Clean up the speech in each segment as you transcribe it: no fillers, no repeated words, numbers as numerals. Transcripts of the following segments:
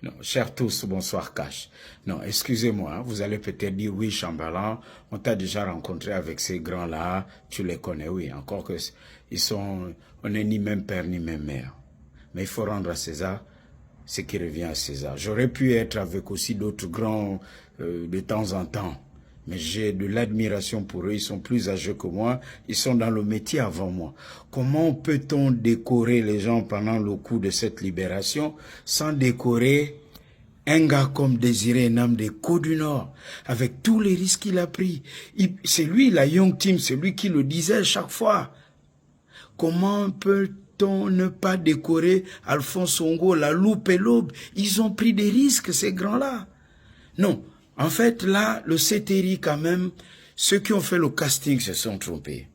Non, chers tous, bonsoir Cash. Non, excusez-moi, vous allez peut-être dire oui, Chamberlain, on t'a déjà rencontré avec ces grands-là, tu les connais, oui, encore que on n'est ni même père ni même mère. Mais il faut rendre à César ce qui revient à César. J'aurais pu être avec aussi d'autres grands de temps en temps, mais j'ai de l'admiration pour eux, ils sont plus âgés que moi, ils sont dans le métier avant moi. Comment peut-on décorer les gens pendant le coup de cette libération sans décorer un gars comme Désiré Nam des Côtes du Nord, avec tous les risques qu'il a pris? C'est lui, la Young Team, c'est lui qui le disait chaque fois. Comment peut-on ne pas décorer Alphonse Songo, la loupe et l'aube? Ils ont pris des risques, ces grands-là. Non, en fait, là, le CTRI, quand même, ceux qui ont fait le casting se sont trompés.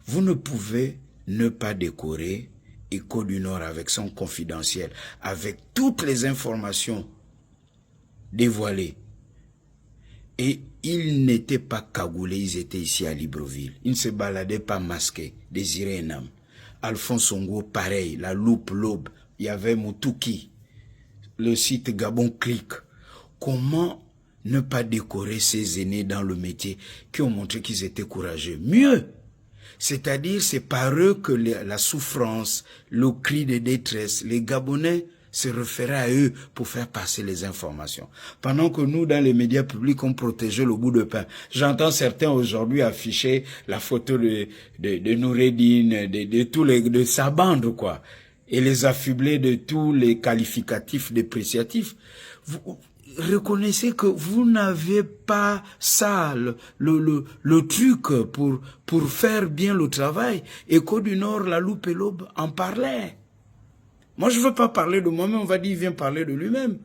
Vous ne pouvez ne pas décorer Écho du Nord avec son confidentiel, avec toutes les informations dévoilées. Et ils n'étaient pas cagoulés, ils étaient ici à Libreville. Ils ne se baladaient pas masqués. Désiré Nam, Alphonse Songo, pareil, la loupe, l'aube, il y avait Moutouki, le site Gabon Click. Comment ne pas décorer ces aînés dans le métier qui ont montré qu'ils étaient courageux? Mieux, c'est-à-dire c'est par eux que la souffrance, le cri de détresse, les Gabonais se référaient à eux pour faire passer les informations. Pendant que nous, dans les médias publics, on protégeait le bout de pain. J'entends certains aujourd'hui afficher la photo de Noureddine, de sa bande, quoi, et les affubler de tous les qualificatifs dépréciatifs. Vous reconnaissez que vous n'avez pas ça, le truc pour faire bien le travail. Écho du Nord, la loupe et l'aube en parlaient. Moi, je ne veux pas parler de moi-même, on va dire, il vient parler de lui-même.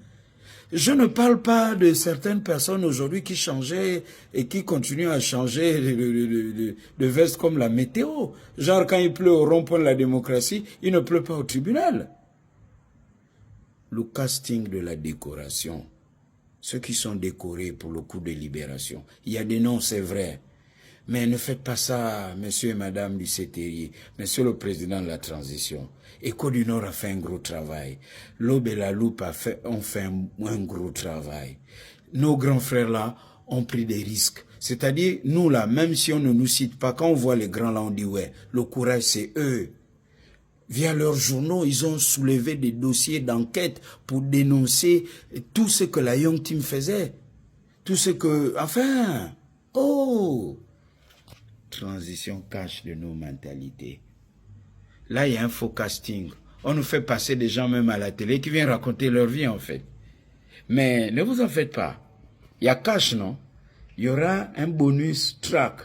Je ne parle pas de certaines personnes aujourd'hui qui changeaient et qui continuent à changer de veste comme la météo. Genre, quand il pleut au rond-point de la démocratie, il ne pleut pas au tribunal. Le casting de la décoration, ceux qui sont décorés pour le coup de libération, il y a des noms, c'est vrai. Mais ne faites pas ça, monsieur et madame du CTI, monsieur le président de la transition. Écho du Nord a fait un gros travail. L'Aube et la Loupe ont fait un gros travail. Nos grands frères là ont pris des risques. C'est-à-dire, nous là, même si on ne nous cite pas, quand on voit les grands là, on dit ouais, le courage c'est eux. Via leurs journaux, ils ont soulevé des dossiers d'enquête pour dénoncer tout ce que la Young Team faisait. Tout ce que... Enfin... Oh! Transition cache de nos mentalités. Là, il y a un faux casting. On nous fait passer des gens même à la télé qui viennent raconter leur vie, en fait. Mais ne vous en faites pas. Il y a cash, non? Il y aura un bonus track.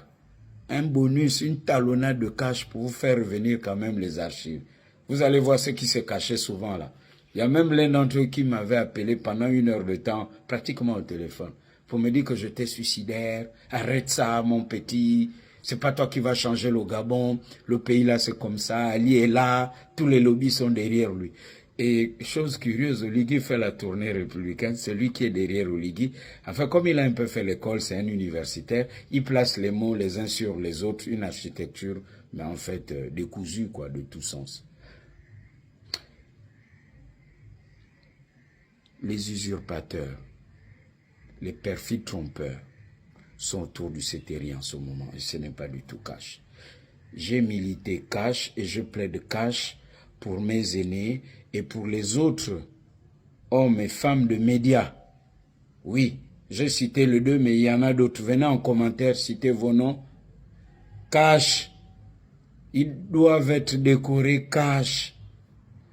Un bonus, une talonnade de cash pour vous faire revenir quand même les archives. Vous allez voir ce qui se cachait souvent là. Il y a même l'un d'entre eux qui m'avait appelé pendant 1 heure de temps, pratiquement au téléphone, pour me dire que j'étais suicidaire. Arrête ça, mon petit. C'est pas toi qui vas changer le Gabon. Le pays là, c'est comme ça. Ali est là. Tous les lobbies sont derrière lui. Et chose curieuse, Oligui fait la tournée républicaine, c'est lui qui est derrière Oligui. Enfin, comme il a un peu fait l'école, c'est un universitaire, il place les mots les uns sur les autres, une architecture, mais en fait décousue, quoi, de tout sens. Les usurpateurs, les perfides trompeurs sont autour du CTRI en ce moment, et ce n'est pas du tout cash. J'ai milité cash et je plaide cash pour mes aînés et pour les autres hommes et femmes de médias. Oui, j'ai cité les deux, mais il y en a d'autres. Venez en commentaire, citez vos noms. Cash, ils doivent être décorés cash.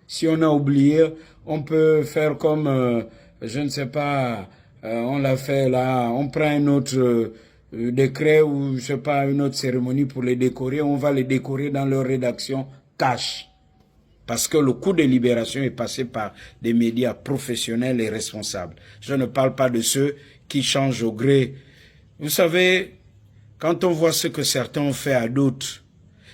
Si on a oublié, on peut faire comme, je ne sais pas, on l'a fait là, on prend un autre décret ou je sais pas, une autre cérémonie pour les décorer, on va les décorer dans leur rédaction cash. Parce que le coup de libération est passé par des médias professionnels et responsables. Je ne parle pas de ceux qui changent au gré. Vous savez, quand on voit ce que certains ont fait à d'autres,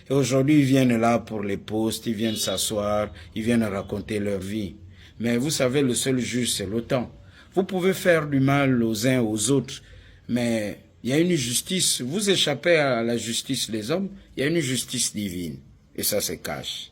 et aujourd'hui ils viennent là pour les postes, ils viennent s'asseoir, ils viennent raconter leur vie. Mais vous savez, le seul juge, c'est le temps. Vous pouvez faire du mal aux uns aux autres, mais il y a une justice. Vous échappez à la justice des hommes, il y a une justice divine. Et ça, c'est cash.